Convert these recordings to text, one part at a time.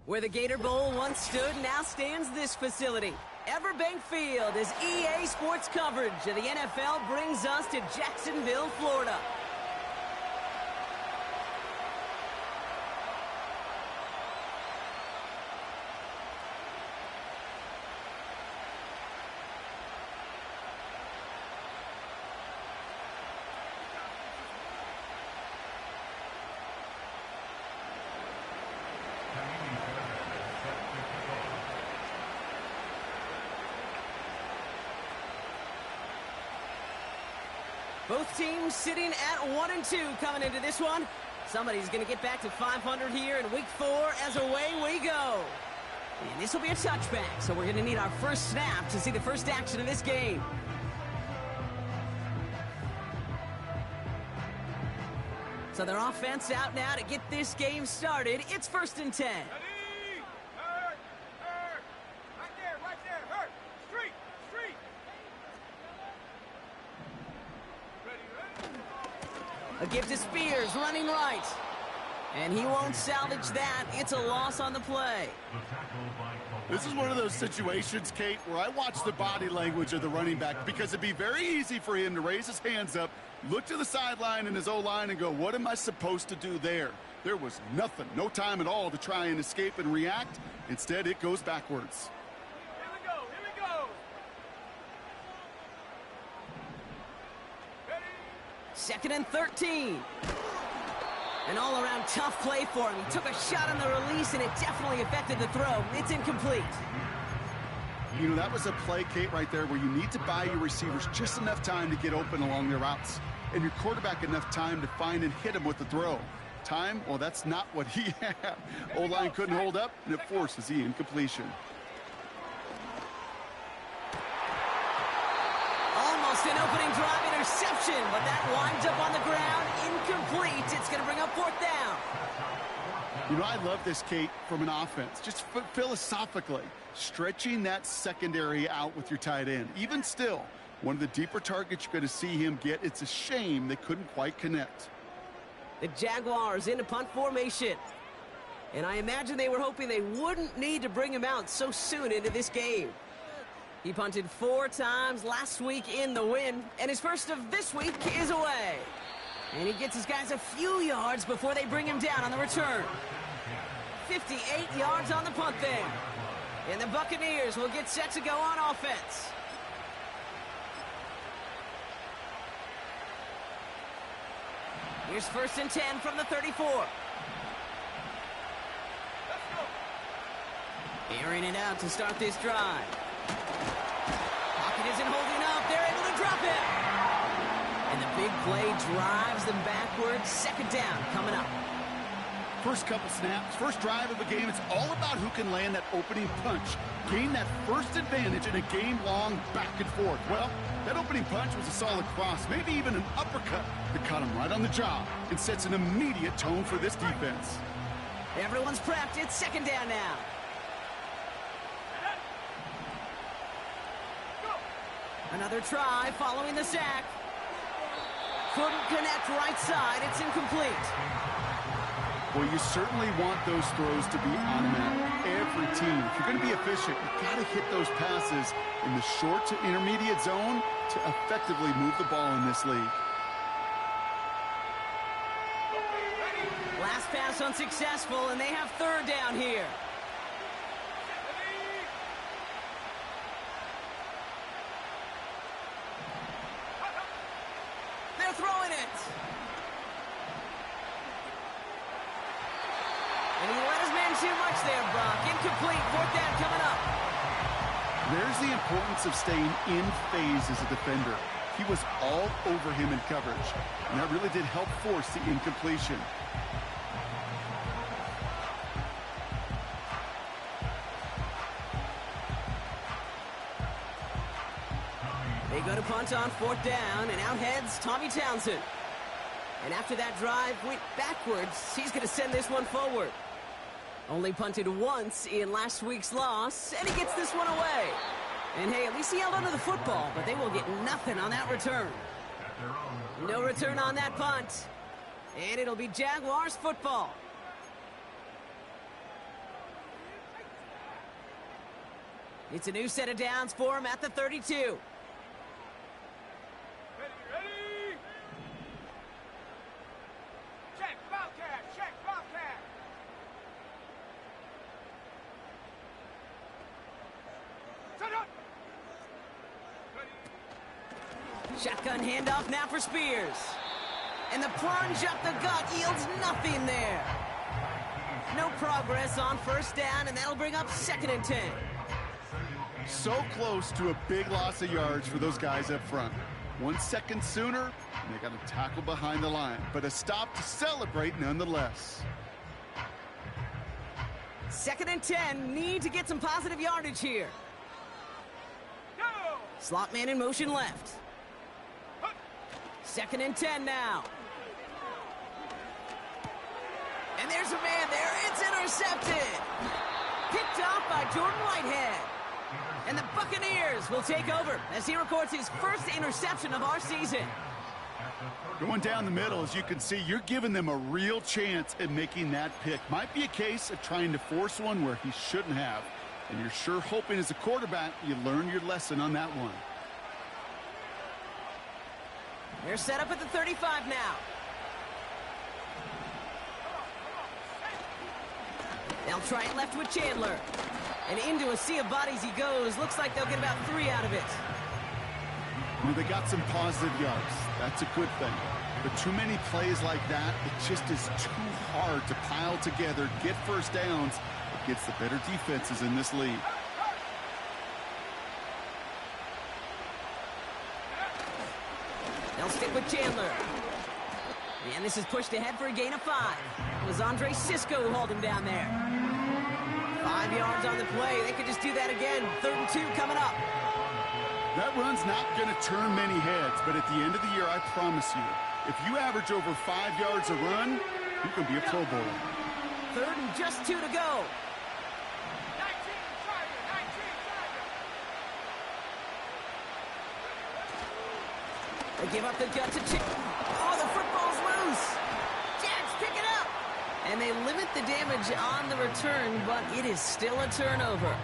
Where the Gator Bowl once stood, now stands this facility. Everbank Field, as EA Sports coverage of the NFL brings us to Jacksonville, Florida. Both teams sitting at 1-2 coming into this one. Somebody's going to get back to 500 here in week 4 as away we go. And this will be a touchback, so we're going to need our first snap to see the first action of this game. So their offense out now to get this game started. It's 1st and 10. A give to Spears, running right. And he won't salvage that. It's a loss on the play. This is one of those situations, Kate, where I watch the body language of the running back, because it'd be very easy for him to raise his hands up, look to the sideline and his O-line and go, what am I supposed to do there? There was nothing, no time at all to try and escape and react. Instead, it goes backwards. 2nd and 13. An all-around tough play for him. He took a shot on the release, and it definitely affected the throw. It's incomplete. You know, that was a play, Kate, right there, where you need to buy your receivers just enough time to get open along their routes, and your quarterback enough time to find and hit him with the throw. Time? Well, that's not what he had. O-line couldn't hold up, and it forces the incompletion. Almost an opening drive interception, but that winds up on the ground, incomplete. It's going to bring up 4th down. You know, I love this, Kate, from an offense. Just philosophically, stretching that secondary out with your tight end. Even still, one of the deeper targets you're going to see him get. It's a shame they couldn't quite connect. The Jaguars into punt formation. And I imagine they were hoping they wouldn't need to bring him out so soon into this game. He punted 4 times last week in the win, and his first of this week is away. And he gets his guys a few yards before they bring him down on the return. 58 yards on the punt there. And the Buccaneers will get set to go on offense. Here's 1st and 10 from the 34. Airing it out to start this drive. Pocket isn't holding up. They're able to drop it. And the big play drives them backwards. 2nd down coming up. First couple snaps, first drive of the game, it's all about who can land that opening punch. Gain that first advantage in a game-long back and forth. Well, that opening punch was a solid cross, maybe even an uppercut that caught him right on the job and sets an immediate tone for this defense. Everyone's prepped. It's 2nd down now. Another try following the sack. Couldn't connect right side. It's incomplete. Well, you certainly want those throws to be automatic. Every team, if you're going to be efficient, you've got to hit those passes in the short to intermediate zone to effectively move the ball in this league. Last pass unsuccessful, and they have 3rd down here. They're throwing it. And he let his man too much there, Brock. Incomplete. 4th down coming up. There's the importance of staying in phase as a defender. He was all over him in coverage, and that really did help force the incompletion. They go to punt on 4th down, and out heads Tommy Townsend. And after that drive went backwards, he's going to send this one forward. Only punted once in last week's loss, and he gets this one away. And hey, at least he held onto the football, but they will get nothing on that return. No return on that punt. And it'll be Jaguars football. It's a new set of downs for him at the 32. Ready. Check, Bobcat, check, Bobcat. Set up. Ready. Shotgun handoff now for Spears. And the plunge up the gut yields nothing there. No progress on first down, and that'll bring up 2nd and 10. So close to a big loss of yards for those guys up front. 1 second sooner, and they got a tackle behind the line, but a stop to celebrate nonetheless. 2nd and 10, need to get some positive yardage here. Go. Slot man in motion left. 2nd and 10 now. And there's a man there. It's intercepted. Picked off by Jordan Whitehead. And the Buccaneers will take over as he records his first interception of our season. Going down the middle, as you can see, you're giving them a real chance at making that pick. Might be a case of trying to force one where he shouldn't have. And you're sure hoping as a quarterback you learn your lesson on that one. They're set up at the 35 now. They'll try it left with Chandler. And into a sea of bodies he goes. Looks like they'll get about 3 out of it. Well, they got some positive yards. That's a good thing. But too many plays like that, it just is too hard to pile together, get first downs against the better defenses in this league. They'll stick with Chandler. And this is pushed ahead for a gain of 5. It was Andre Cisco who hauled him down there. 5 yards on the play. They could just do that again. 3rd and 2 coming up. That run's not going to turn many heads, but at the end of the year, I promise you, if you average over 5 yards a run, you can be a Pro Bowler. 3rd and just 2 to go. 19 target, 19 target. They give up the gut to Chip. Oh, the football's loose. Jacks pick it up. And they limit the damage on the return, but it is still a turnover.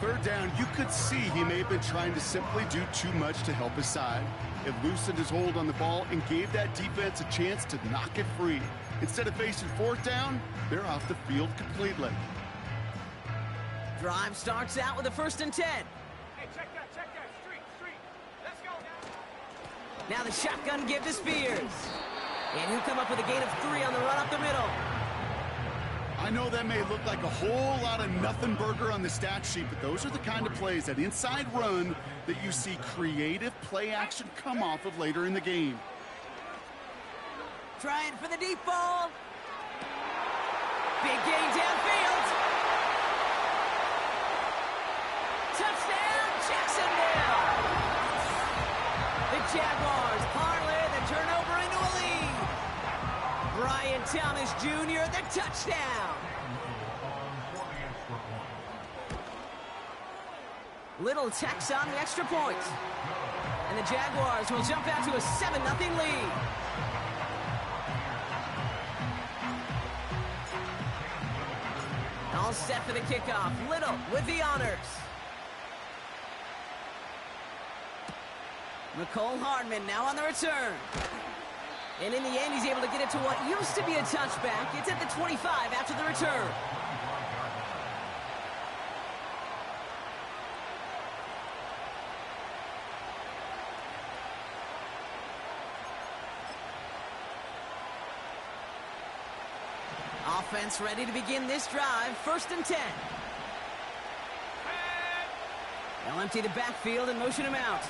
3rd down, you could see he may have been trying to simply do too much to help his side. It loosened his hold on the ball and gave that defense a chance to knock it free. Instead of facing 4th down, they're off the field completely. Drive starts out with a 1st and 10. Hey, check that, street. Let's go now. Now the shotgun give to Spears. And he'll come up with a gain of 3 on the run up the middle. I know that may look like a whole lot of nothing burger on the stat sheet, but those are the kind of plays, that inside run, that you see creative play action come off of later in the game. Trying for the deep ball. Big gain downfield. Touchdown, Jacksonville. The Jaguars parlay the turnover into a lead. Brian Thomas Jr., the touchdown. Little text on the extra point. And the Jaguars will jump out to a 7-0 lead. All set for the kickoff. Little with the honors. Mecole Hardman now on the return. And in the end, he's able to get it to what used to be a touchback. It's at the 25 after the return. Offense ready to begin this drive. 1st and 10. They'll empty the backfield and motion him out.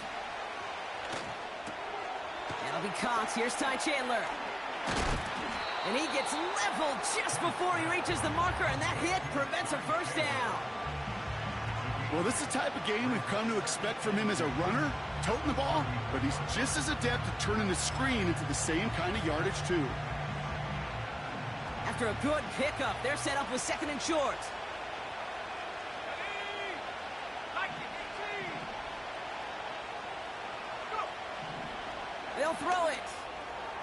That'll be Cox. Here's Ty Chandler. And he gets leveled just before he reaches the marker, and that hit prevents a 1st down. Well, this is the type of game we've come to expect from him as a runner, toting the ball, but he's just as adept at turning the screen into the same kind of yardage, too. After a good pickup, they're set up with 2nd and short. They'll throw it.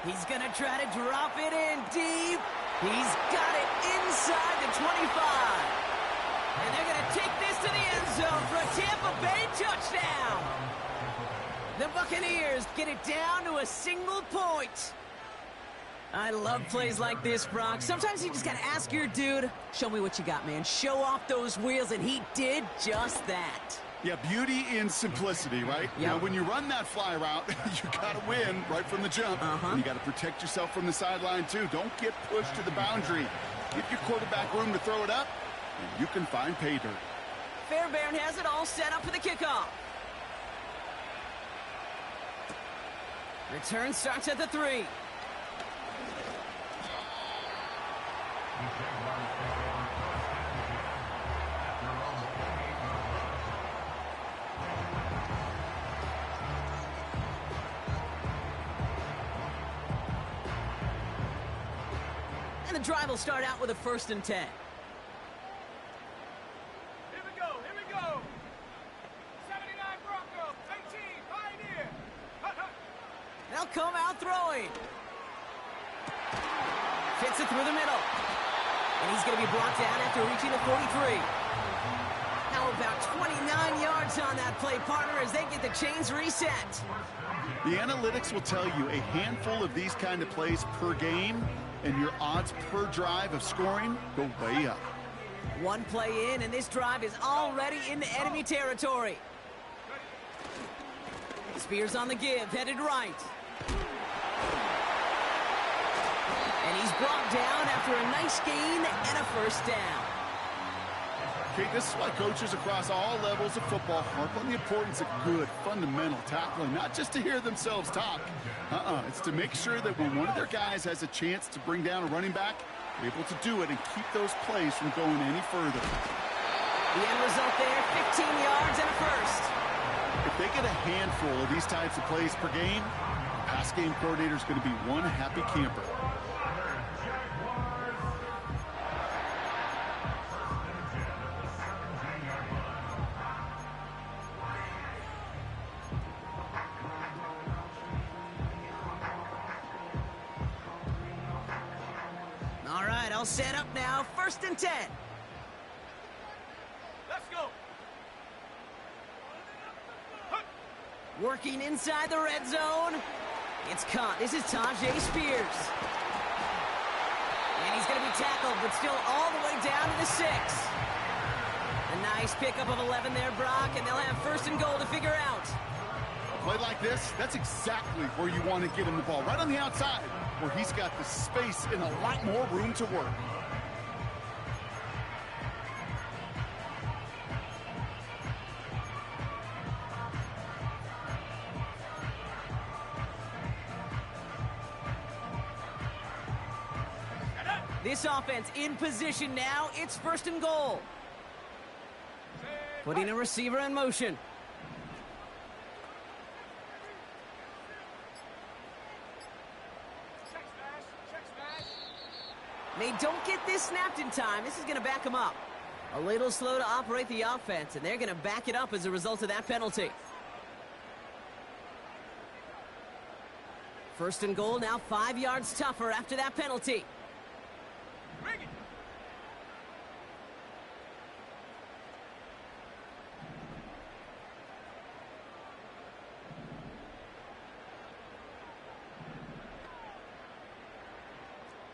He's going to try to drop it in deep. He's got it inside the 25. And they're going to take this to the end zone for a Tampa Bay touchdown. The Buccaneers get it down to a single point. I love plays like this, Brock. Sometimes you just got to ask your dude, show me what you got, man. Show off those wheels, and he did just that. Yeah, beauty in simplicity, right? Yeah. Now, when you run that fly route, you got to win right from the jump. And you got to protect yourself from the sideline, too. Don't get pushed to the boundary. Give your quarterback room to throw it up, and you can find pay dirt. Fairbairn has it all set up for the kickoff. Return starts at the 3. And the drive will start out with a 1st and 10. Here we go, here we go. 79 Broncos, 18, Pioneer. They'll come out throwing. Fits it through the middle. And he's going to be brought down after reaching the 43. Now about 29 yards on that play, partner, as they get the chains reset. The analytics will tell you a handful of these kind of plays per game, and your odds per drive of scoring go way up. One play in, and this drive is already into enemy territory. Spears on the give, headed right. And he's brought down after a nice gain and a 1st down. Okay, this is why coaches across all levels of football harp on the importance of good, fundamental tackling, not just to hear themselves talk. It's to make sure that when one of their guys has a chance to bring down a running back, they're able to do it and keep those plays from going any further. The end result there, 15 yards and a 1st. If they get a handful of these types of plays per game, the pass game coordinator is going to be one happy camper. All right, I'll set up now, 1st and 10. Let's go. Working inside the red zone. It's caught. This is Tyjae Spears. And he's going to be tackled, but still all the way down to the 6. A nice pickup of 11 there, Brock, and they'll have 1st and goal to figure out. A play like this, that's exactly where you want to get him the ball, right on the outside, where he's got the space and a lot more room to work. This offense in position now. It's 1st and goal. Putting a receiver in motion. Check smash. They don't get this snapped in time. This is going to back them up. A little slow to operate the offense, and they're going to back it up as a result of that penalty. 1st and goal, now 5 yards tougher after that penalty. Bring it.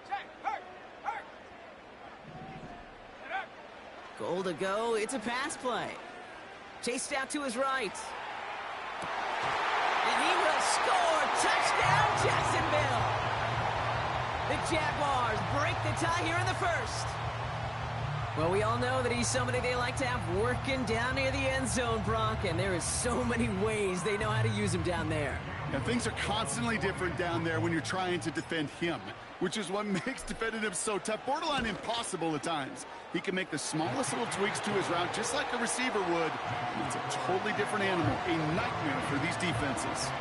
Check, hurt. Get up. Goal to go. It's a pass play. Chased out to his right. And he will score. Touchdown, Jacksonville. The Jaguars break the tie here in the 1st. Well, we all know that he's somebody they like to have working down near the end zone, Brock, and there is so many ways they know how to use him down there. And things are constantly different down there when you're trying to defend him, which is what makes defending him so tough, borderline impossible at times. He can make the smallest little tweaks to his route just like a receiver would. It's a totally different animal, a nightmare for these defenses.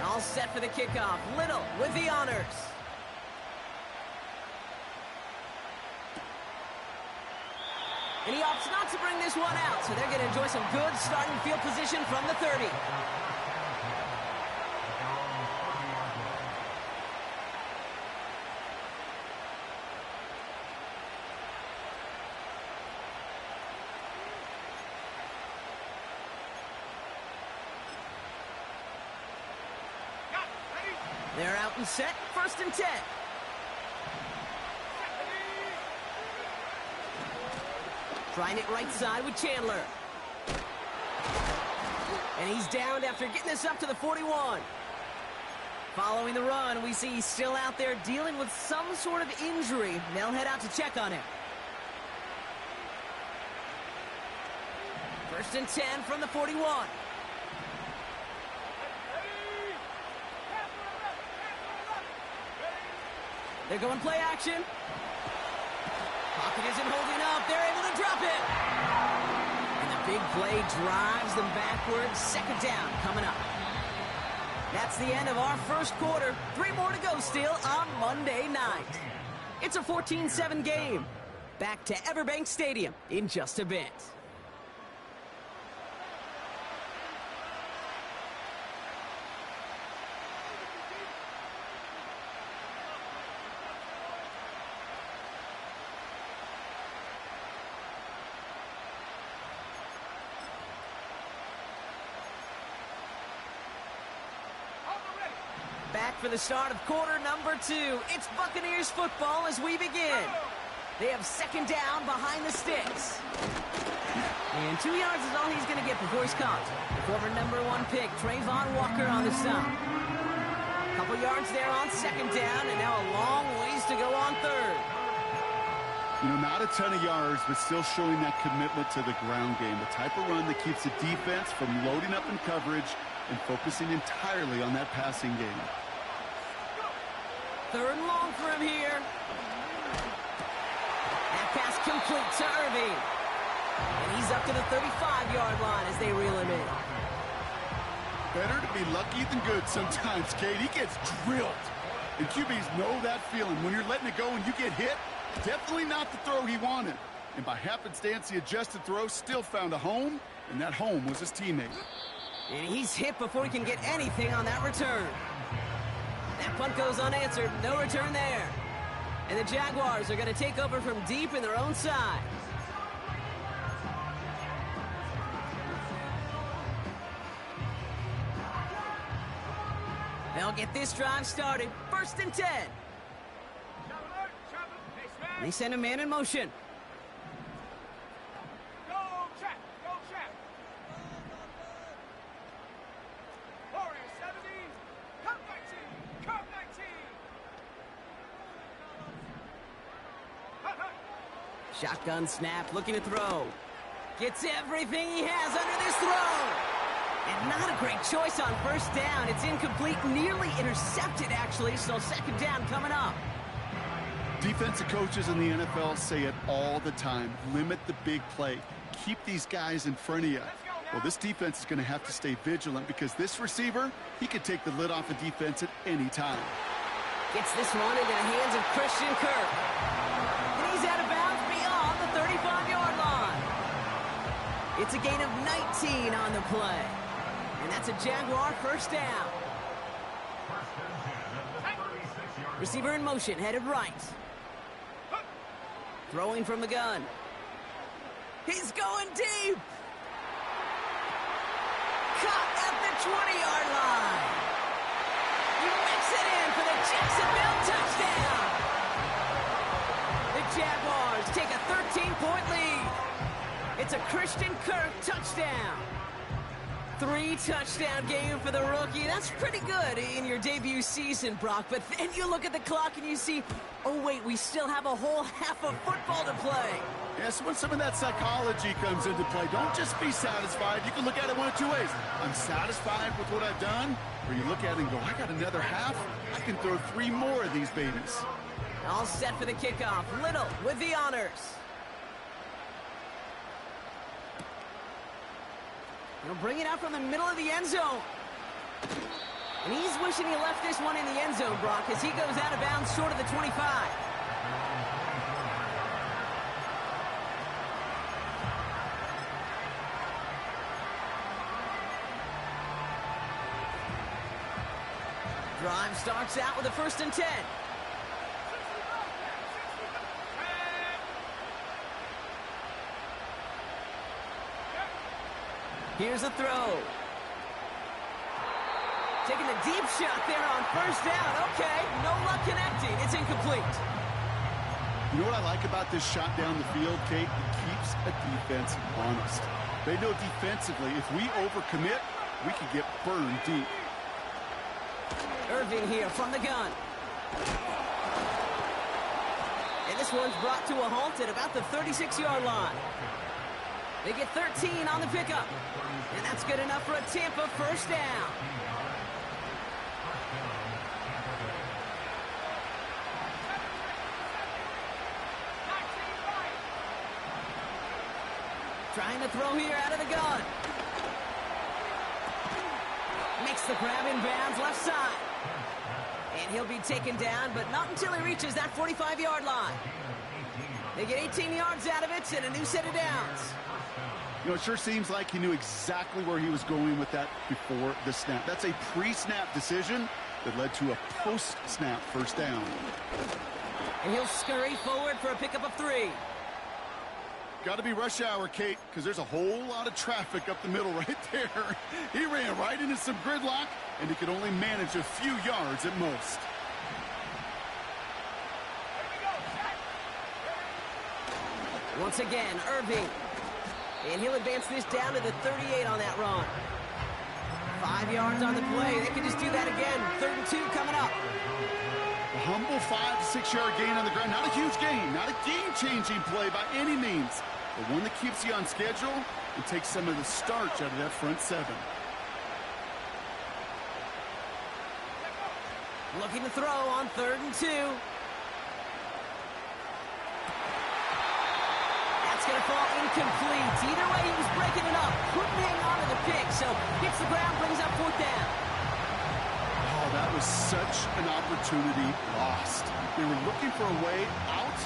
All set for the kickoff. Little with the honors. And he opts not to bring this one out, so they're going to enjoy some good starting field position from the 30. They're out and set, 1st and 10. Trying it right side with Chandler. And he's downed after getting this up to the 41. Following the run, we see he's still out there dealing with some sort of injury. They'll head out to check on him. 1st and 10 from the 41. They're going play action. Pocket isn't holding up. They're able to drop it. And the big play drives them backwards. 2nd down coming up. That's the end of our 1st quarter. 3 more to go still on Monday night. It's a 14-7 game. Back to Everbank Stadium in just a bit. Back for the start of quarter number 2. It's Buccaneers football as we begin. They have 2nd down behind the sticks. And 2 yards is all he's going to get before he's caught. The former number 1 pick, Trayvon Walker on the stop. Couple yards there on 2nd down, and now a long ways to go on 3rd. You know, not a ton of yards, but still showing that commitment to the ground game. The type of run that keeps the defense from loading up in coverage and focusing entirely on that passing game. 3rd and long for him here. That pass complete to Irving. And he's up to the 35-yard line as they reel him in. Better to be lucky than good sometimes, Kate. He gets drilled. And QBs know that feeling. When you're letting it go and you get hit, definitely not the throw he wanted. And by happenstance, the adjusted throw still found a home, and that home was his teammate. And he's hit before he can get anything on that return. That punt goes unanswered. No return there. And the Jaguars are going to take over from deep in their own side. They'll get this drive started. 1st and 10. And they send a man in motion. Go check, go check. Warriors 17, come 19, come 19. Shotgun snap, looking to throw. Gets everything he has under this throw. And not a great choice on 1st down. It's incomplete, nearly intercepted, actually, so 2nd down coming up. Defensive coaches in the NFL say it all the time. Limit the big play. Keep these guys in front of you. Well, this defense is going to have to stay vigilant because this receiver, he could take the lid off a defense at any time. Gets this one into the hands of Christian Kirk. And he's out of bounds beyond the 35-yard line. It's a gain of 19 on the play. And that's a Jaguar 1st down. Receiver in motion, headed right. Throwing from the gun. He's going deep. Caught at the 20-yard line. He makes it in for the Jacksonville touchdown. The Jaguars take a 13-point lead. It's a Christian Kirk touchdown. 3-touchdown game for the rookie. That's pretty good in your debut season, Brock. But then you look at the clock and you see, oh, wait, we still have a whole half of football to play. Yes, when some of that psychology comes into play, don't just be satisfied. You can look at it one of 2 ways. I'm satisfied with what I've done, or you look at it and go, I got another half. I can throw 3 more of these babies. All set for the kickoff. Little with the honors. He'll bring it out from the middle of the end zone. And he's wishing he left this one in the end zone, Brock, as he goes out of bounds short of the 25. Drive starts out with a 1st and 10. Here's a throw. Taking a deep shot there on first down. Okay, no luck connecting. It's incomplete. You know what I like about this shot down the field, Kate? It keeps a defense honest. They know defensively, if we overcommit, we could get burned deep. Irving here from the gun. And this one's brought to a halt at about the 36-yard line. They get 13 on the pickup. And that's good enough for a Tampa first down. Trying to throw here out of the gun. Makes the grab in bounds left side. And he'll be taken down, but not until he reaches that 45-yard line. They get 18 yards out of it and a new set of downs. You know, it sure seems like he knew exactly where he was going with that before the snap. That's a pre-snap decision that led to a post-snap first down. And he'll scurry forward for a pickup of 3. Got to be rush hour, Kate, because there's a whole lot of traffic up the middle right there. He ran right into some gridlock, and he could only manage a few yards at most. Once again, Irving. And he'll advance this down to the 38 on that run. 5 yards on the play. They can just do that again. 3rd and 2 coming up. A humble 5 to 6 yard gain on the ground. Not a huge gain, not a game-changing play by any means, but one that keeps you on schedule and takes some of the starch out of that front 7. Looking to throw on 3rd and 2. That's going to fall incomplete. Either way, he was breaking it up. Couldn't hang on to the pick, so hits the ground, brings up 4th down. Oh, that was such an opportunity lost. They were looking for a way out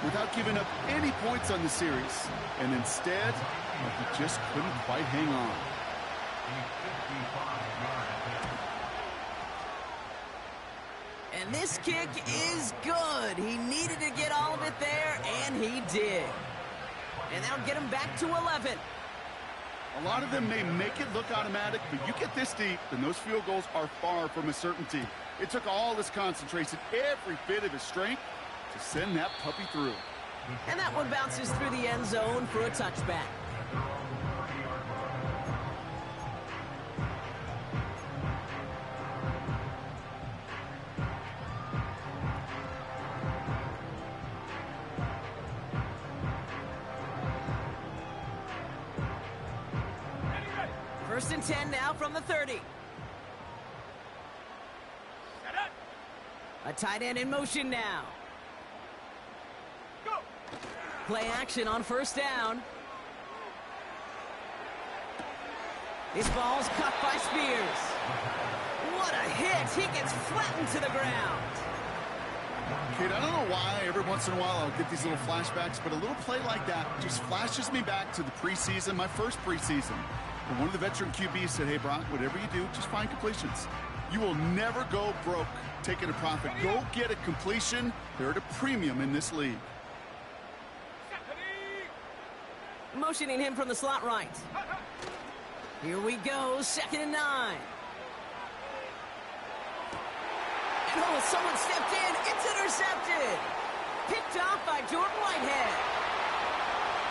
without giving up any points on the series. And instead, he just couldn't quite hang on. And this kick is good. He needed to get all of it there, and he did. And that'll get him back to 11. A lot of them may make it look automatic, but you get this deep, and those field goals are far from a certainty. It took all his concentration, every bit of his strength, to send that puppy through. And that one bounces through the end zone for a touchback. First and 10 now from the 30. A tight end in motion now. Go. Play action on first down. This ball's cut by Spears. What a hit! He gets flattened to the ground. Kate, I don't know why every once in a while I'll get these little flashbacks, but a little play like that just flashes me back to the preseason, my first preseason. And one of the veteran QBs said, hey, Brock, whatever you do, just find completions. You will never go broke taking a profit. Go get a completion. They're at a premium in this league. Motioning him from the slot right. Here we go, 2nd and 9. And oh, someone stepped in. It's intercepted. Picked off by Jordan Whitehead.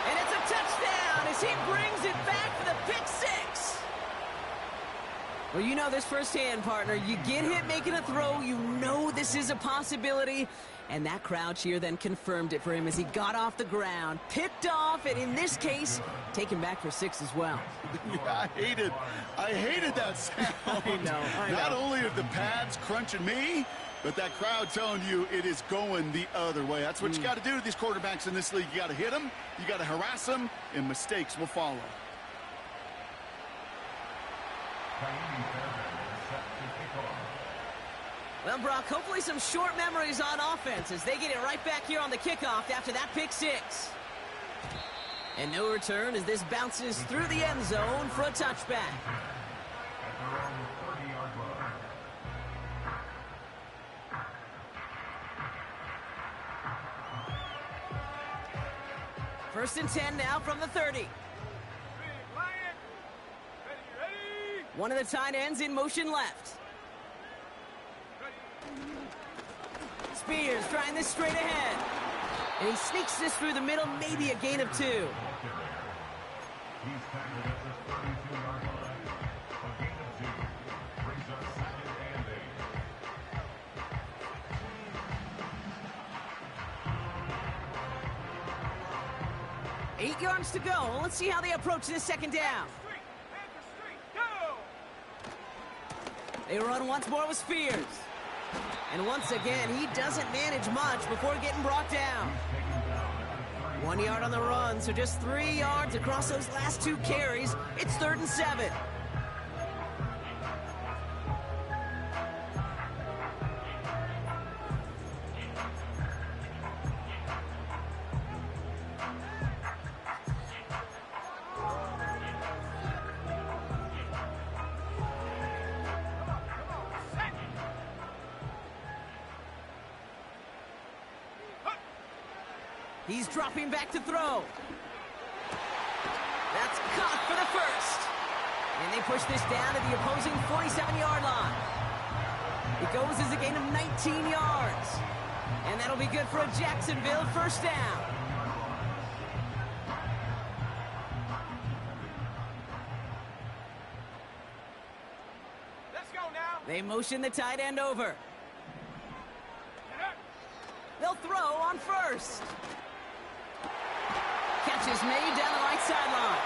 And it's a touchdown as he brings it back for the pick 6. Well, you know this firsthand, partner. You get hit making a throw, you know this is a possibility. And that crowd cheer then confirmed it for him as he got off the ground, picked off, and in this case, taken back for 6 as well. Yeah, I hated that sound. I know. Not only are the pads crunching me, but that crowd telling you it is going the other way. That's what you got to do to these quarterbacks in this league. You got to hit them, you got to harass them, and mistakes will follow. Well, Brock, hopefully some short memories on offense as they get it right back here on the kickoff after that pick 6. And no return as this bounces through the end zone for a touchback. First and 10 now from the 30. Ready. One of the tight ends in motion left. Spears trying this straight ahead. And he sneaks this through the middle, maybe a gain of 2. He's tackled at the 32-yard line. A gain of 2 brings up 2nd and 8. 8 yards to go. Let's see how they approach this second down. They run once more with Spears. And once again, he doesn't manage much before getting brought down. 1 yard on the run, so just 3 yards across those last 2 carries. It's 3rd and 7. He's dropping back to throw. That's caught for the first. And they push this down to the opposing 47-yard line. It goes as a gain of 19 yards. And that'll be good for a Jacksonville first down. Let's go now. They motion the tight end over. They'll throw on first. Catch is made down the right sideline.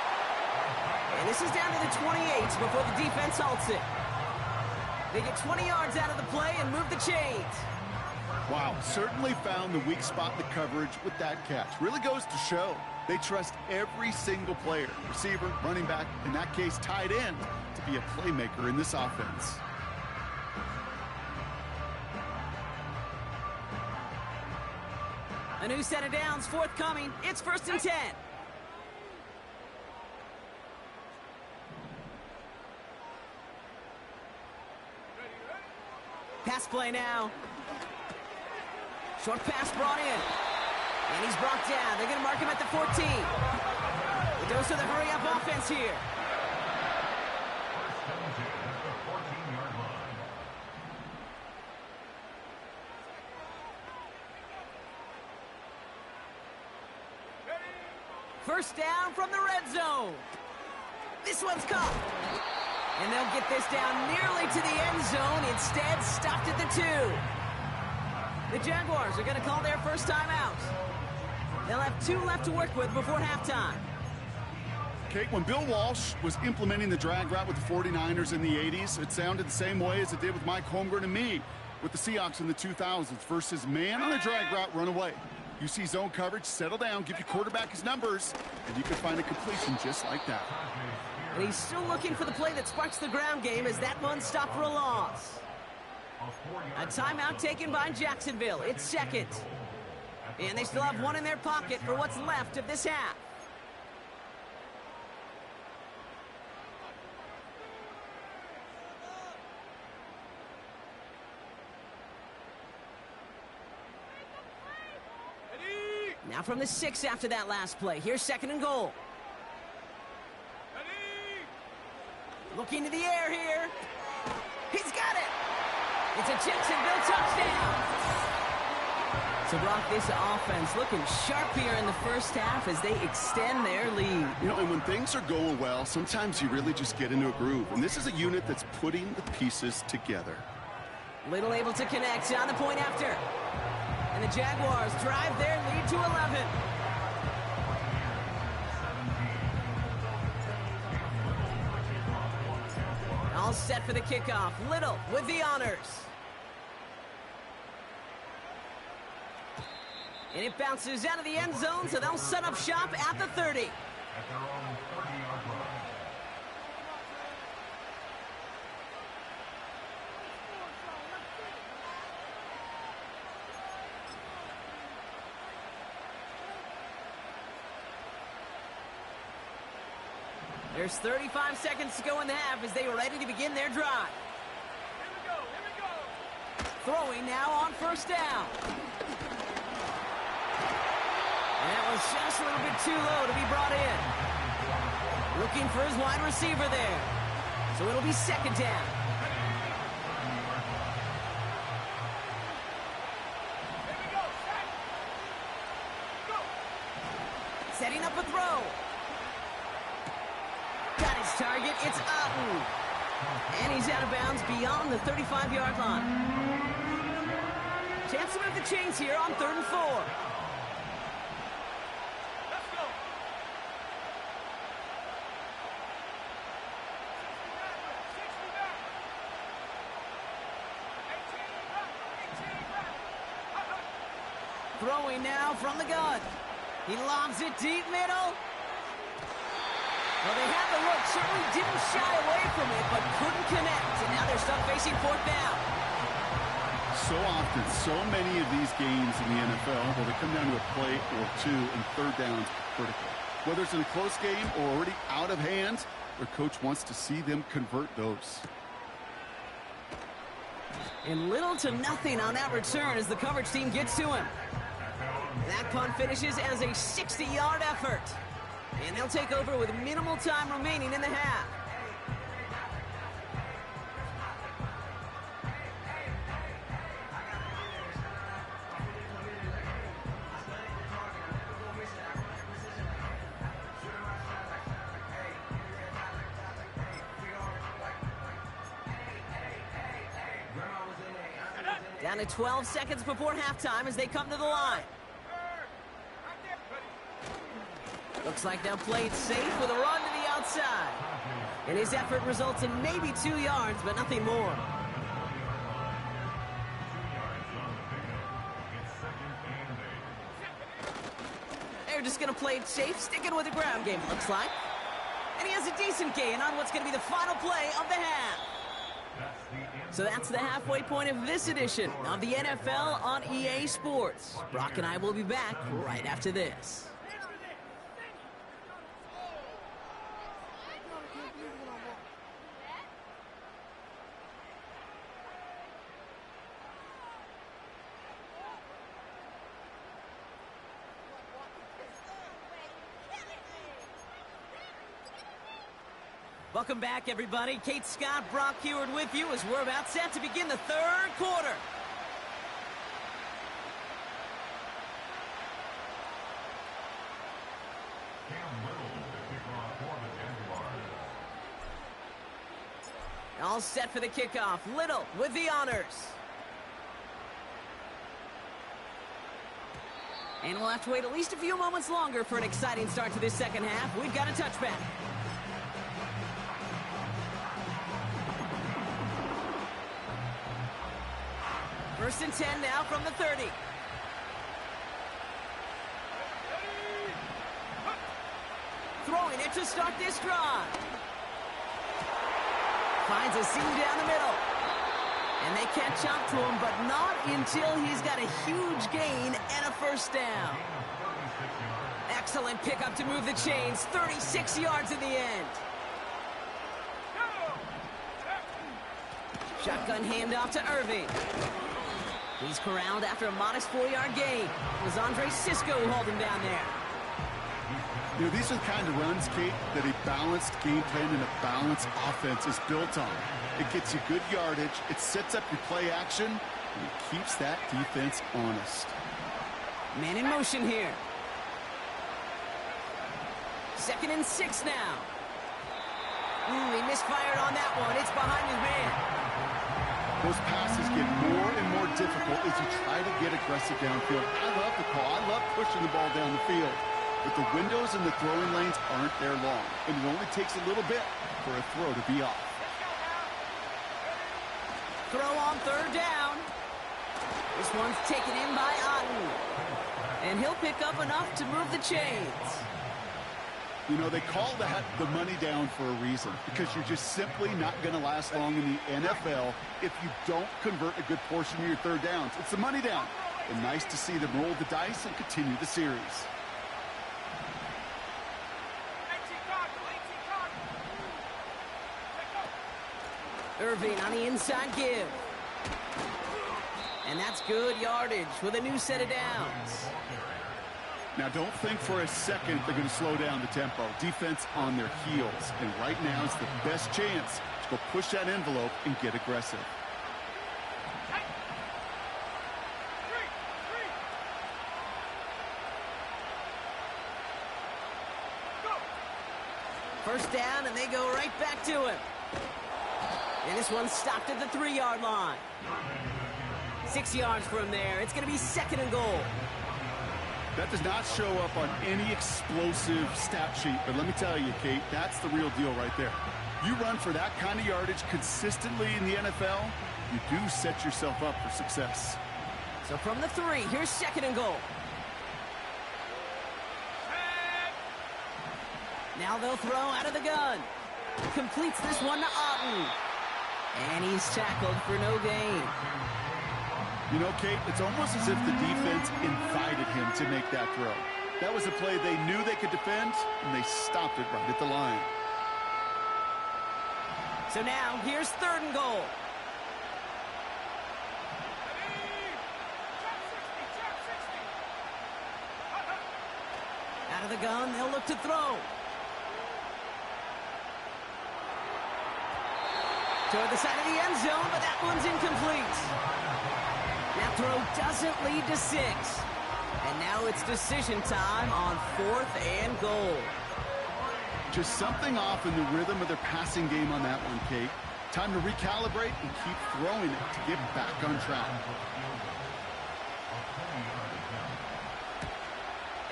And this is down to the 28 before the defense halts it. They get 20 yards out of the play and move the chains. Wow, certainly found the weak spot in the coverage with that catch. Really goes to show they trust every single player, receiver, running back, in that case tight end, to be a playmaker in this offense. A new set of downs forthcoming. It's 1st and 10. Pass play now. Short pass brought in. And he's brought down. They're going to mark him at the 14. The dose of the hurry-up offense here. First down from the red zone. This one's caught. And they'll get this down nearly to the end zone. Instead, stopped at the 2. The Jaguars are going to call their first timeout. They'll have 2 left to work with before halftime. Kate, when Bill Walsh was implementing the drag route with the 49ers in the 80s, it sounded the same way as it did with Mike Holmgren and me with the Seahawks in the 2000s versus man on a drag route, run away. You see zone coverage, settle down, give your quarterback his numbers, and you can find a completion just like that. And he's still looking for the play that sparks the ground game as that one stopped for a loss. A timeout taken by Jacksonville. It's 2nd. And they still have 1 in their pocket for what's left of this half. Now from the 6 after that last play. Here's 2nd and goal. Looking to the air here. He's got it. It's a Jacksonville touchdown. So, Brock, this offense looking sharp here in the first half as they extend their lead. You know, and when things are going well, sometimes you really just get into a groove. And this is a unit that's putting the pieces together. Little able to connect on the point after. And the Jaguars drive their lead to 11. All set for the kickoff. Little with the honors. And it bounces out of the end zone, so they'll set up shop at the 30. At their own 30-yard line. There's 35 seconds to go in the half as they are ready to begin their drive. Here we go. Throwing now on first down. And that was just a little bit too low to be brought in. Looking for his wide receiver there. So it'll be 2nd down. It's Otten. And he's out of bounds beyond the 35-yard line. Chance to move the chains here on 3rd and 4. Let's go. 60 back. 18 back. 18 back. Throwing now from the gun. He lobs it deep middle. Well, they had the look, certainly didn't shy away from it, but couldn't connect. And now they're stuck facing 4th down. So often, so many of these games in the NFL, well, they come down to a play or two, and 3rd downs critical. Whether it's in a close game or already out of hand, their coach wants to see them convert those. And little to nothing on that return as the coverage team gets to him. That punt finishes as a 60-yard effort. And they'll take over with minimal time remaining in the half. Down to 12 seconds before halftime as they come to the line. Looks like they'll play it safe with a run to the outside. And his effort results in maybe 2 yards, but nothing more. They're just going to play it safe, sticking with the ground game, it looks like. And he has a decent gain on what's going to be the final play of the half. So that's the halfway point of this edition of the NFL on EA Sports. Brock and I will be back right after this. Welcome back, everybody. Kate Scott, Brock Heward with you as we're about set to begin the 3rd quarter. All set for the kickoff. Little with the honors. And we'll have to wait at least a few moments longer for an exciting start to this second half. We've got a touchback. First and 10 now from the 30. Throwing it to start this drive. Finds a seam down the middle. And they catch up to him, but not until he's got a huge gain and a first down. Excellent pickup to move the chains. 36 yards in the end. Shotgun handoff to Irving. He's corralled after a modest 4-yard gain. It was Andre Cisco who hauled him down there. You know, these are the kind of runs, Kate, that a balanced game plan and a balanced offense is built on. It gets you good yardage, it sets up your play action, and it keeps that defense honest. Man in motion here. 2nd and 6 now. He misfired on that one. It's behind his man. Those passes get more and more difficult as you try to get aggressive downfield. I love the call. I love pushing the ball down the field. But the windows in the throwing lanes aren't there long, and it only takes a little bit for a throw to be off. Throw on 3rd down. This one's taken in by Otten. And he'll pick up enough to move the chains. You know, they call that the money down for a reason, because you're just simply not going to last long in the NFL if you don't convert a good portion of your 3rd downs. It's the money down. And nice to see them roll the dice and continue the series. Irving on the inside give. And that's good yardage with a new set of downs. Now, don't think for a second they're going to slow down the tempo. Defense on their heels. And right now is the best chance to go push that envelope and get aggressive. First down, and they go right back to him. And this one's stopped at the 3-yard line. 6 yards from there. It's going to be 2nd and goal. That does not show up on any explosive stat sheet, but let me tell you, Kate, that's the real deal right there. You run for that kind of yardage consistently in the NFL, you do set yourself up for success. So from the 3, here's 2nd and goal. Now they'll throw out of the gun. Completes this one to Otten. And he's tackled for no gain. You know, Kate, it's almost as if the defense invited him to make that throw. That was a play they knew they could defend, and they stopped it right at the line. So now, here's 3rd and goal. Out of the gun, they'll look to throw. Toward the side of the end zone, but that one's incomplete. That throw doesn't lead to 6. And now it's decision time on 4th and goal. Just something off in the rhythm of their passing game on that one, Kate. Time to recalibrate and keep throwing it to get back on track.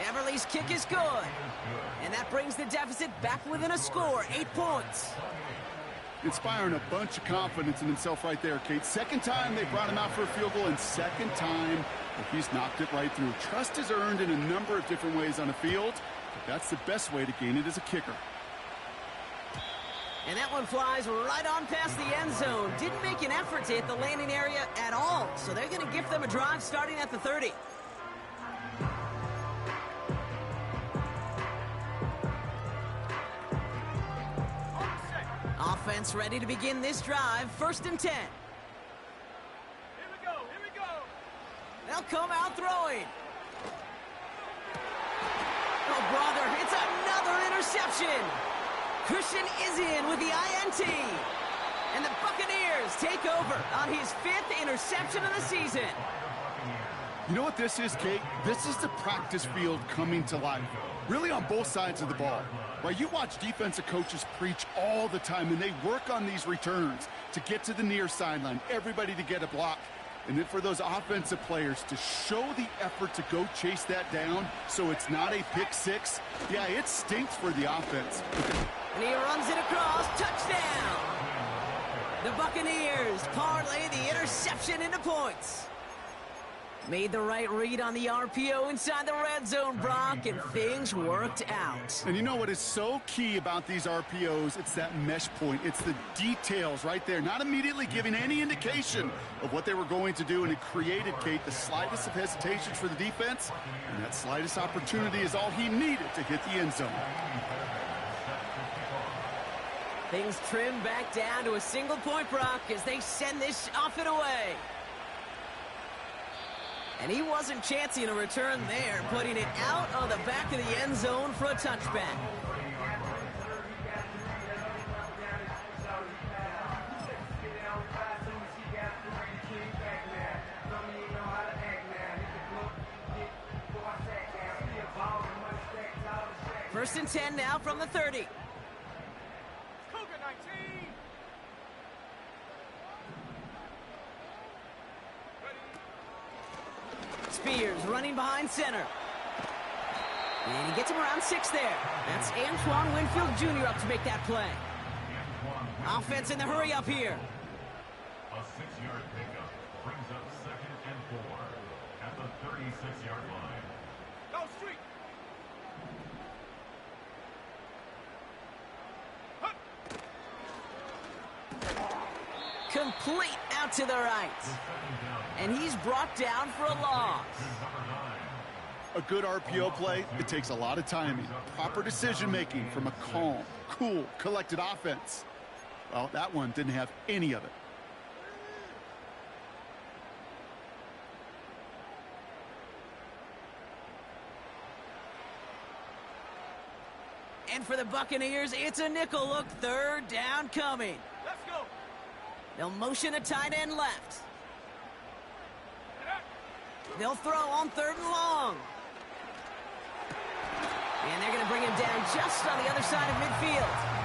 Everly's kick is good. And that brings the deficit back within a score, 8 points. Inspiring a bunch of confidence in himself right there, Kate. 2nd time they brought him out for a field goal, and 2nd time he's knocked it right through. Trust is earned in a number of different ways on the field, but that's the best way to gain it as a kicker. And that one flies right on past the end zone. Didn't make an effort to hit the landing area at all, so they're going to give them a drive starting at the 30. Offense ready to begin this drive. 1st and 10. Here we go, here we go. They'll come out throwing. Oh, brother, it's another interception. Christian is in with the INT. And the Buccaneers take over on his 5th interception of the season. You know what this is, Kate? This is the practice field coming to life. Really on both sides of the ball. Right, you watch defensive coaches preach all the time, and they work on these returns to get to the near sideline, everybody to get a block. And then for those offensive players to show the effort to go chase that down so it's not a pick 6, yeah, it stinks for the offense. And he runs it across. Touchdown! The Buccaneers parlay the interception into points. Made the right read on the RPO inside the red zone, Brock, and things worked out. And you know what is so key about these RPOs? It's that mesh point. It's the details right there, not immediately giving any indication of what they were going to do, and it created, Kate, the slightest of hesitations for the defense, and that slightest opportunity is all he needed to hit the end zone. Things trim back down to a single point, Brock, as they send this off and away. And he wasn't chancing a return there, putting it out on the back of the end zone for a touchback. First and 10 now from the 30. Cougar 19. Spears running behind center. And he gets him around 6 there. That's Antoine Winfield Jr. up to make that play. Offense in the hurry up here. A 6-yard pickup brings up 2nd and 4 at the 36-yard line. Go street. Complete out to the right. And he's brought down for a loss. A good RPO play, it takes a lot of timing, proper decision-making from a calm, cool, collected offense. Well, that one didn't have any of it. And for the Buccaneers, it's a nickel look. 3rd down coming. Let's go. They'll motion a tight end left. They'll throw on 3rd and long. And they're going to bring him down just on the other side of midfield.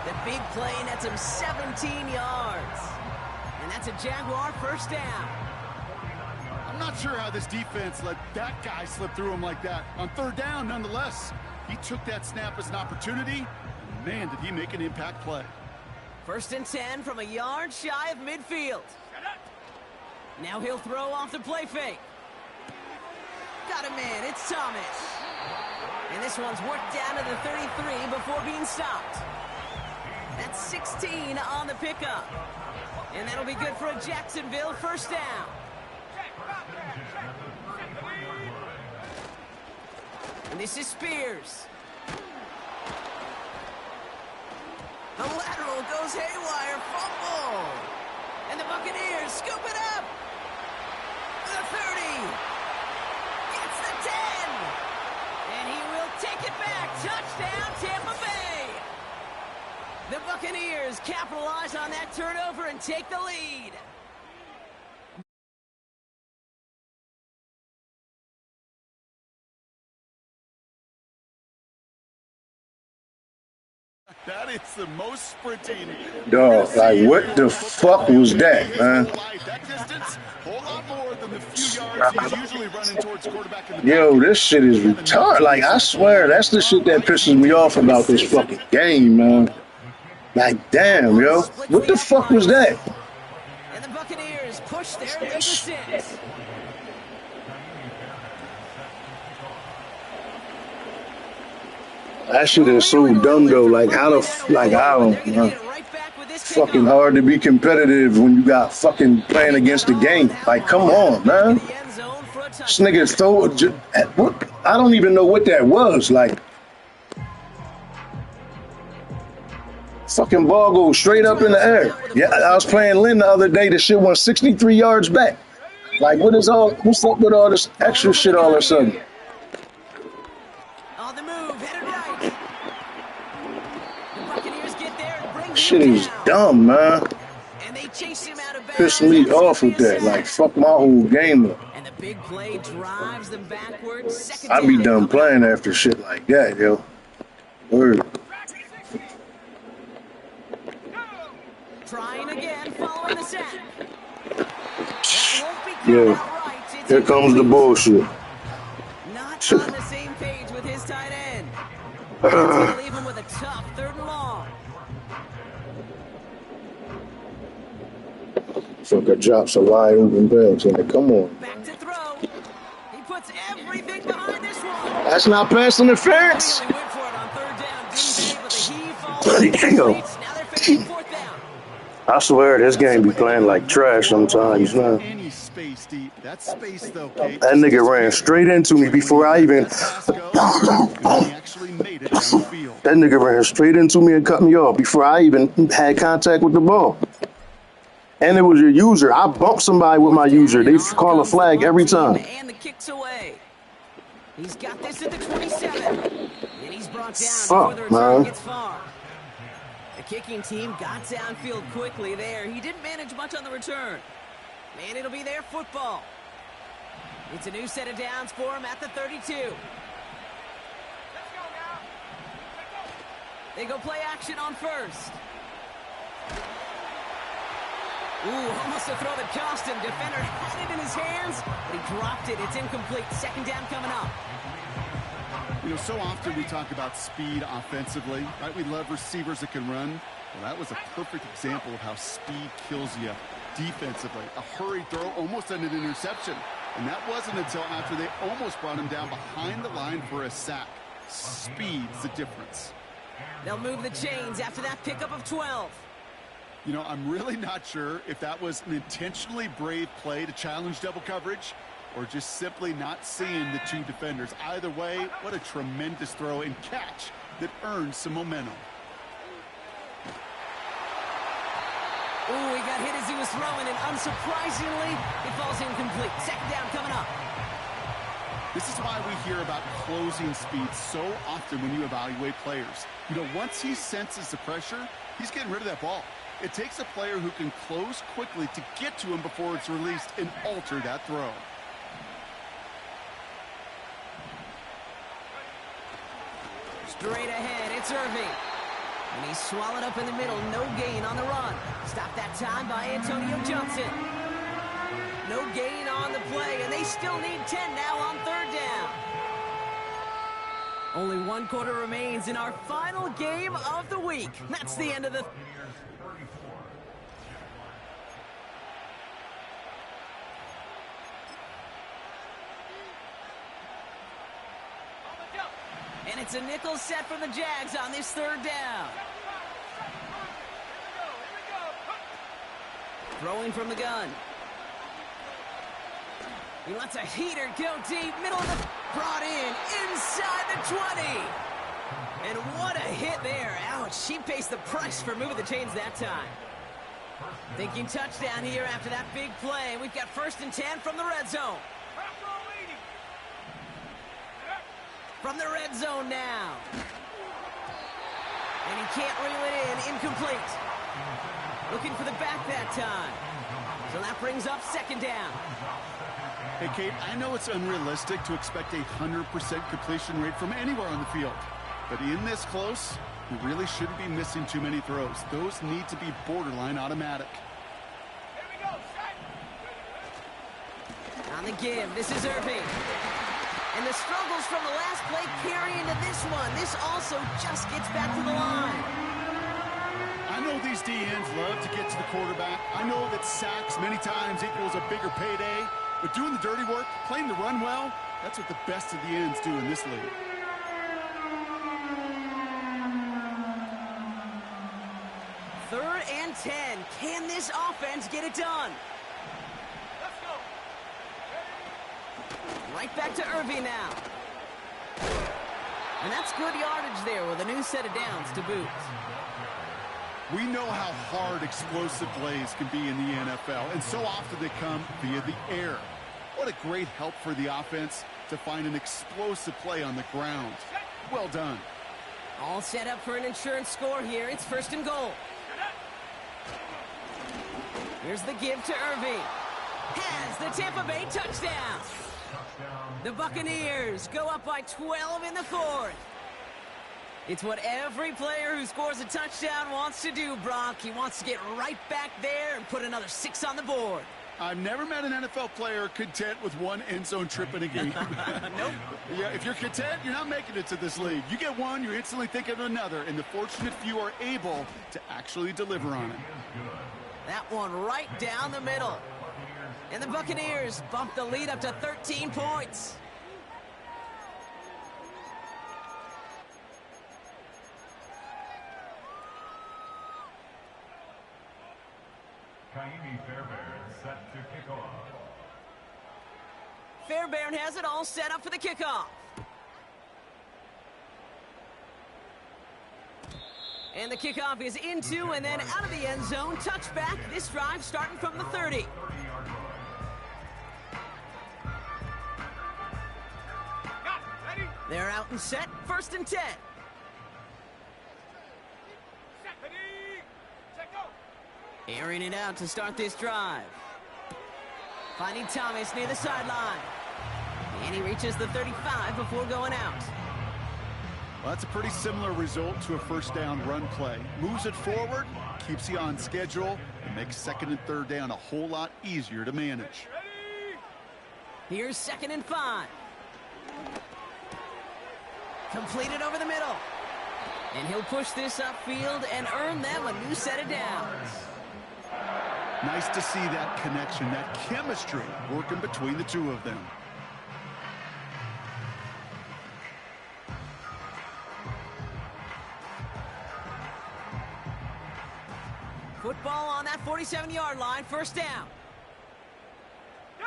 The big play nets him 17 yards. And that's a Jaguar first down. I'm not sure how this defense let that guy slip through him like that. On third down, nonetheless, he took that snap as an opportunity. And man, did he make an impact play. First and 10 from a yard shy of midfield. Now he'll throw off the play fake. Got him in. It's Thomas. And this one's worked down to the 33 before being stopped. That's 16 on the pickup. And that'll be good for a Jacksonville first down. And this is Spears. The lateral goes haywire. Fumble. And the Buccaneers scoop it up. The 30. Gets the 10. And he will take it back. Touchdown, Tampa Bay. The Buccaneers capitalize on that turnover and take the lead. That is the most sprinting. Dog, like, what the fuck was that, man? That distance, whole lot more than the few yards he's usually running towards quarterback in the Yo, this shit is retarded. Like, I swear, that's the shit that pisses me off about this fucking game, man. Like, damn, yo. What the fuck was that? And the Buccaneers push their lead to 6. That shit is so dumb, though. Like, how the, like, I don't know. Fucking hard to be competitive when you got fucking playing against the game. Like, come on, man. This nigga throw, what? I don't even know what that was. Like, fucking ball goes straight up in the air. Yeah, I was playing Lynn the other day. The shit went 63 yards back. Like, what's up with all this extra shit all of a sudden? On the move, headed right. The Buccaneers get there and bring Shit him is down. dumb, man. And they chase him out of bounds. Pissed me off with that. Like, fuck my whole game up. And the big play drives them backwards. Second I be down. done playing after shit like that, yo. Word. Trying again, following the sack. That won't be Yeah. outright. It's Here comes the bullshit. not on the same page with his tight end. That's gonna leave him with a tough 3rd and long. Fucker drops a wide open pass. Like, come on. Back to throw. He puts everything behind this one. That's not pass interference. Really went for it on 3rd down, didn't they? But the heave falls Bloody into damn. the streets. Now they're facing 4th down. I swear this game be playing like trash sometimes, man. Any space deep. That space, though, Kate. That nigga ran straight into me before I even. He actually made it downfield. That nigga ran straight into me and cut me off before I even had contact with the ball. And it was your user. I bumped somebody with my user. They call a flag every time. And the kicks away. He's got this at the 27. And he's brought down before the return man. gets far. The kicking team got downfield quickly there. He didn't manage much on the return. And it'll be their football. It's a new set of downs for him at the 32. They go play action on 1st. Ooh, almost a throw that cost him. Defender had it in his hands, but he dropped it. It's incomplete. 2nd down coming up. You know, so often we talk about speed offensively, right? We love receivers that can run. Well, that was a perfect example of how speed kills you defensively. A hurried throw almost ended an interception. And that wasn't until after they almost brought him down behind the line for a sack. Speed's the difference. They'll move the chains after that pickup of 12. You know, I'm really not sure if that was an intentionally brave play to challenge double coverage or just simply not seeing the two defenders. Either way, what a tremendous throw and catch that earned some momentum. Ooh, he got hit as he was throwing, and unsurprisingly, it falls incomplete. 2nd down coming up. This is why we hear about closing speed so often when you evaluate players. You know, once he senses the pressure, he's getting rid of that ball. It takes a player who can close quickly to get to him before it's released and alter that throw. Straight ahead, it's Irving. And he's swallowed up in the middle. No gain on the run. Stopped that time by Antonio Johnson. No gain on the play, and they still need 10 now on third down. Only one quarter remains in our final game of the week. That's the end of the... And it's a nickel set for the Jags on this third down. Throwing from the gun. He lets a heater go deep, middle of the... Brought in, inside the 20. And what a hit there. Ouch, she pays the price for moving the chains that time. Thinking touchdown here after that big play. We've got 1st and 10 from the red zone. From the red zone now. And he can't reel it in, incomplete. Looking for the back that time. So that brings up 2nd down. Hey, Kate, I know it's unrealistic to expect a 100% completion rate from anywhere on the field. But in this close, you really shouldn't be missing too many throws. Those need to be borderline automatic. Here we go, set. On the give, this is Irving. And the struggles from the last play carry into this one. This also just gets back to the line. I know these DNs love to get to the quarterback. I know that sacks many times equals a bigger payday. But doing the dirty work, playing the run well, that's what the best of the ends do in this league. Third and 10. Can this offense get it done? Let's go. Right back to Irving now. And that's good yardage there with a new set of downs to boot. We know how hard explosive plays can be in the NFL, and so often they come via the air. What a great help for the offense to find an explosive play on the ground. Well done. All set up for an insurance score here. It's 1st and goal. Here's the give to Irving. Has the Tampa Bay touchdown. The Buccaneers go up by 12 in the 4th. It's what every player who scores a touchdown wants to do, Brock. He wants to get right back there and put another 6 on the board. I've never met an NFL player content with one end zone trip in a game. Nope. Yeah, if you're content, you're not making it to this league. You get one, you're instantly thinking of another, and the fortunate few are able to actually deliver on it. That one right down the middle. And the Buccaneers bump the lead up to 13 points. Kaimi Fairbairn set to kick off. Fairbairn has it all set up for the kickoff. And the kickoff is into and then out of the end zone. Touchback. This drive starting from the 30. 30-yard line. Got it. Ready? They're out and set. 1st and 10. Set. Ready. Set, go. Airing it out to start this drive. Finding Thomas near the sideline. And he reaches the 35 before going out. Well, that's a pretty similar result to a 1st down run play. Moves it forward, keeps you on schedule, and makes 2nd and 3rd down a whole lot easier to manage. Ready? Here's 2nd and 5. Completed over the middle. And he'll push this upfield and earn them a new set of downs. Nice to see that connection, that chemistry working between the two of them. Football on that 47-yard line. 1st down. Go.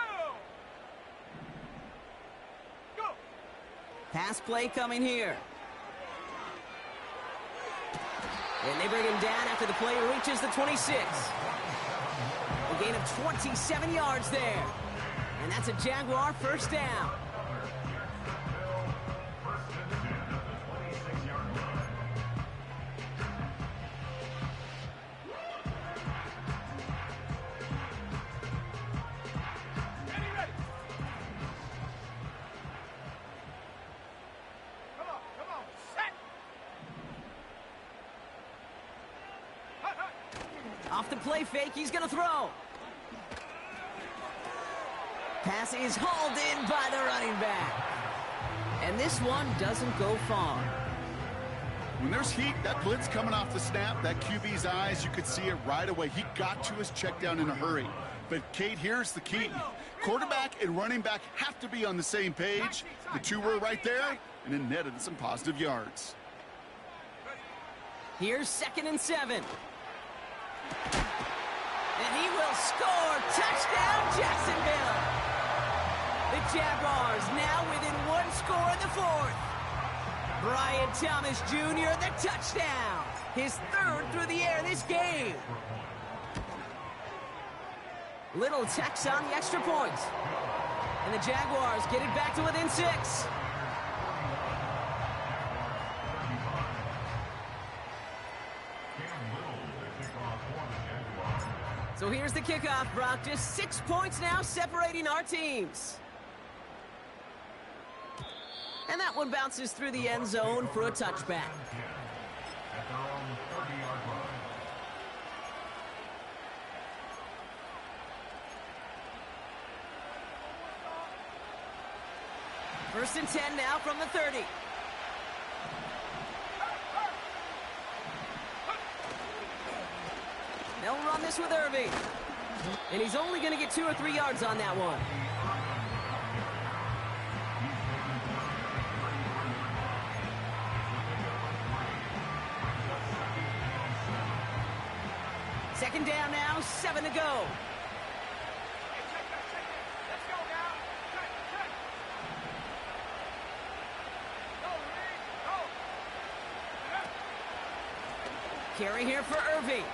Go. Pass play coming here. And they bring him down after the play reaches the 26. A gain of 27 yards there. And that's a Jaguar 1st down. Ready, ready. Come on, come on. Set. Off the play fake, he's going to throw. Pass is hauled in by the running back. And this one doesn't go far. When there's heat, that blitz coming off the snap, that QB's eyes, you could see it right away. He got to his check down in a hurry. But, Kate, here's the key. Quarterback and running back have to be on the same page. The two were right there, and it netted some positive yards. Here's 2nd and 7. And he will score. Touchdown, Jacksonville. The Jaguars now within 1 score in the 4th. Brian Thomas Jr., the touchdown. His 3rd through the air this game. Little Tex on the extra point. And the Jaguars get it back to within 6. So here's the kickoff, Brock. Just 6 points now separating our teams. And that one bounces through the end zone for a touchback. At their own 30-yard line. First and 10 now from the 30. They'll run this with Irving. And he's only going to get 2 or 3 yards on that one. Second down now, 7 to go. Let's go now. Check. Go, Reed, go. Carry here for Irving.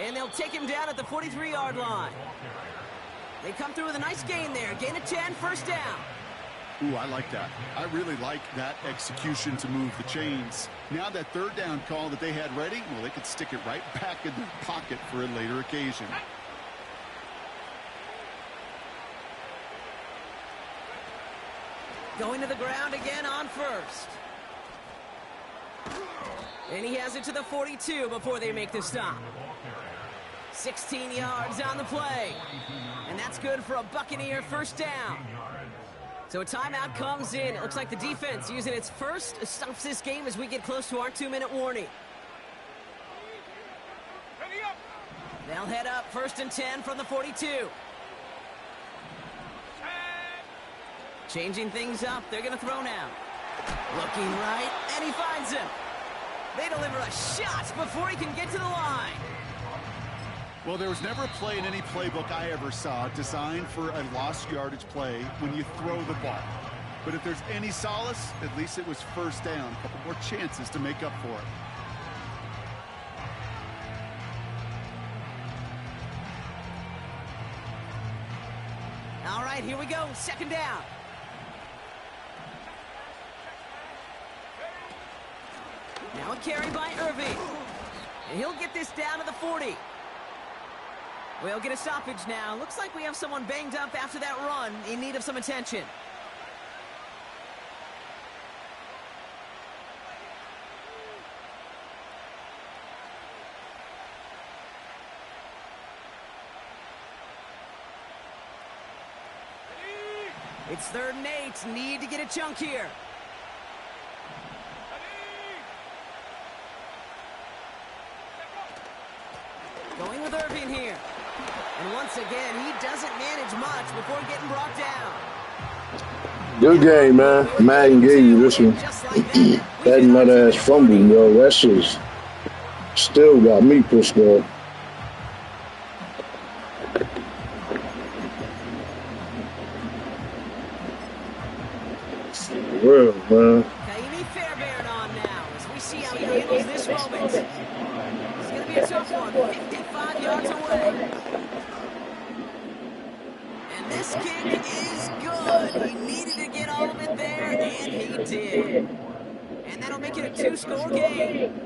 And they'll take him down at the 43-yard line. They come through with a nice gain there. Gain of 10, first down. Ooh, I like that. I really like that execution to move the chains. Now that 3rd down call that they had ready, well, they could stick it right back in their pocket for a later occasion. Going to the ground again on first. And he has it to the 42 before they make the stop. 16 yards on the play. And that's good for a Buccaneer first down. So a timeout comes in. It looks like the defense using its first stops this game as we get close to our 2-minute warning. Ready up. They'll head up first and 10 from the 42. Changing things up. They're going to throw now. Looking right, and he finds him. They deliver a shot before he can get to the line. Well, there was never a play in any playbook I ever saw designed for a lost yardage play when you throw the ball. But if there's any solace, at least it was first down. A couple more chances to make up for it. All right, here we go. Second down. Now a carry by Irving. And he'll get this down to the 40. We'll get a stoppage now. Looks like we have someone banged up after that run in need of some attention. It's 3rd and 8. Need to get a chunk here. Going with Irving here. And once again, he doesn't manage much before getting brought down. Good game, man. Madden gave you this one. That nut-ass fumble, yo. That shit still got me pissed off. Real, man. Kaimi Fairbairn on now as we see how he handles this moment. It's going to be a tough one. 55 yards away. And this kick is good. He needed to get all of it there, and he did. And that'll make it a 2-score game.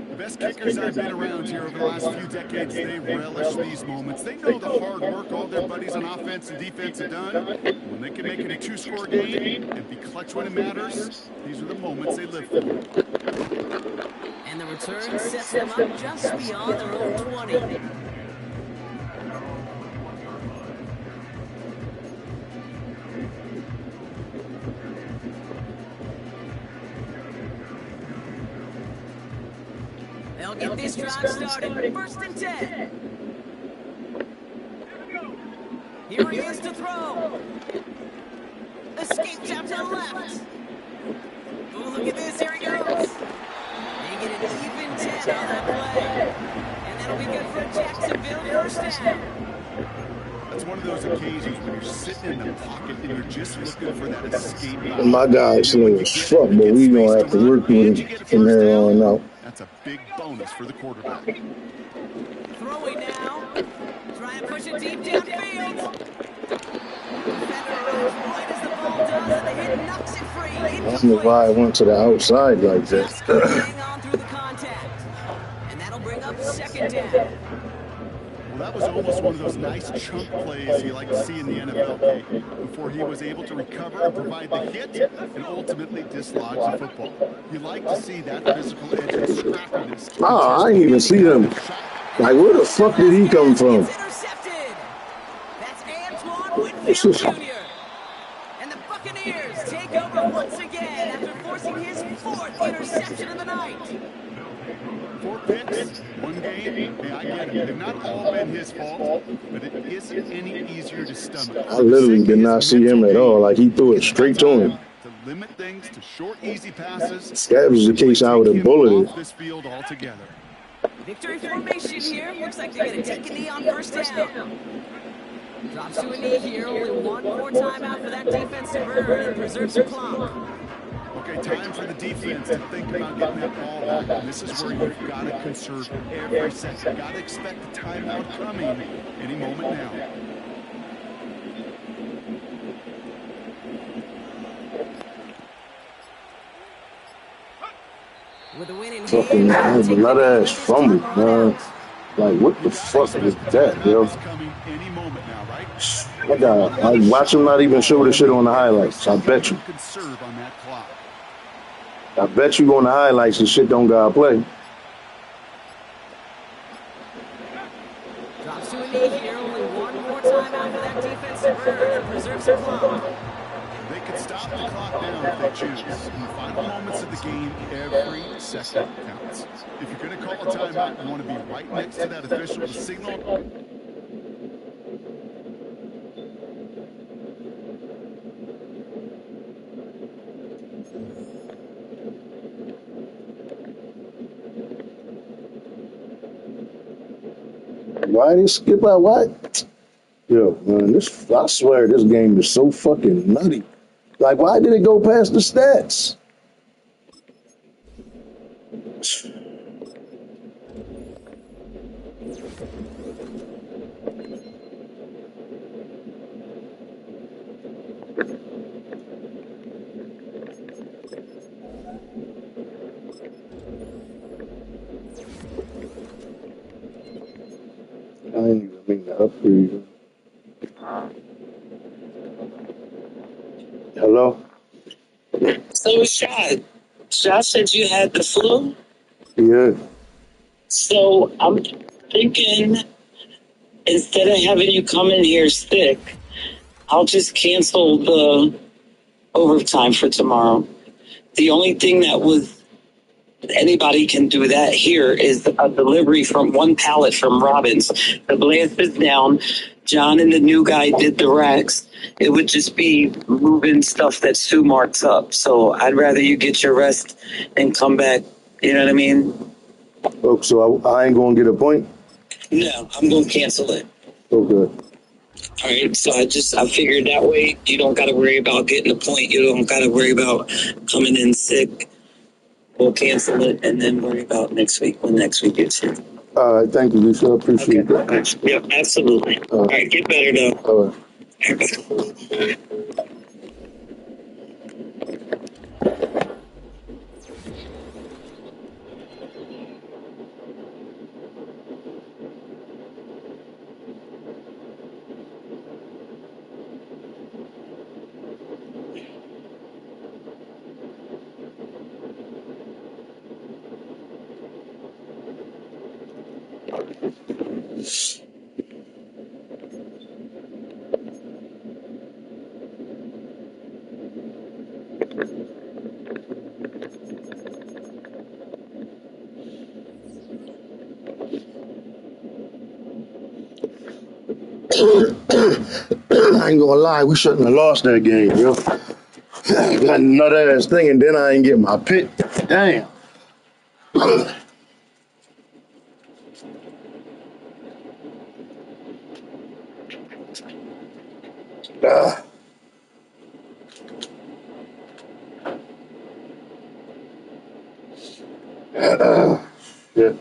The best kickers I've been around here over the last few decades, they relish these moments. They know the hard work all their buddies on offense and defense have done. When they can make it a 2-score game and be clutch when it matters, these are the moments they live for. And the return sets them up just beyond their own 20. They'll get this drive started. First and 10. Here he is to throw. Escapes out to the left. Ooh, look at this. Here he goes. They get an even 10 on that play. And that'll be good for a Jacksonville first down. That's one of those occasions when you're sitting in the pocket and you're just looking for that escape. And my guy's slow as fuck, but we gonna have to work with him from here on out. That's a big bonus for the quarterback. Throwing now. Try and push it deep downfield. Defender runs right as the ball does, and the hit knocks it free. I don't know why I went to the outside like that. Just hang on through the contact. And that'll bring up second down. Well, that was almost one of those nice chunk plays you like to see in the NFL, Kate, before he was able to recover and provide the hit and ultimately dislodge the football. You like to see that physical edge and scrappiness. Oh, I didn't even see him. Like, where the fuck did he come from? It's intercepted. That's Antoine Whitfield Jr. And the Buccaneers take over once again after forcing his fourth interception of the night. 4 picks, 1 game. Hey, I get it. They've not all been his fault, but it isn't any easier to stomach. I literally did not see him at all. Like, he threw it straight to him. To limit things to short, easy passes. If that was the case, I would have bulleted Off this field altogether. Victory formation here. Looks like they're going to take a knee on first down. Drops to a knee here. Only one more timeout for that defense to burn and preserve the clock. Okay, time for the defense to think about getting that ball back. And this is where you've got to conserve every second. You've got to expect the timeout coming any moment now. With a win in fucking hand, nut ass fumble, man. Like, what the fuck is that, yo? Coming any moment now, right? I got, I watch him not even show the shit on the highlights. I bet you. Conserve on that clock. I bet you on the highlights the shit don't gotta play. drops to a knee here. Only one more timeout for that defense to burn and preserve the clock. They could stop the clock down if they choose. In the final moments of the game, every second counts. If you're going to call a timeout, you want to be right next to that official to signal. Why they skip out? What? Yo, man, this, I swear this game is so fucking nutty. Like, why did it go past the stats? I ain't even mean to upgrade. Hello? So, Shot said you had the flu. Yeah. So, I'm thinking instead of having you come in here sick, I'll just cancel the overtime for tomorrow. The only thing that was anybody can do that here is a delivery from one pallet from Robbins. The blast is down. John and the new guy did the racks. It would just be moving stuff that Sue marks up. So I'd rather you get your rest and come back. You know what I mean? Oh, so I ain't gonna get a point? No, I'm going to cancel it. Okay. All right, so I figured that way you don't got to worry about getting a point. You don't got to worry about coming in sick. We'll cancel it and then worry about next week when next week gets here. All right, thank you, Lisa. I appreciate that. Yep, absolutely. All right, get better though. All right. I ain't gonna lie, we shouldn't have lost that game, yo. Got nut ass thing, and then I ain't get my pick. Damn. Shit.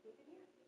Keep it here.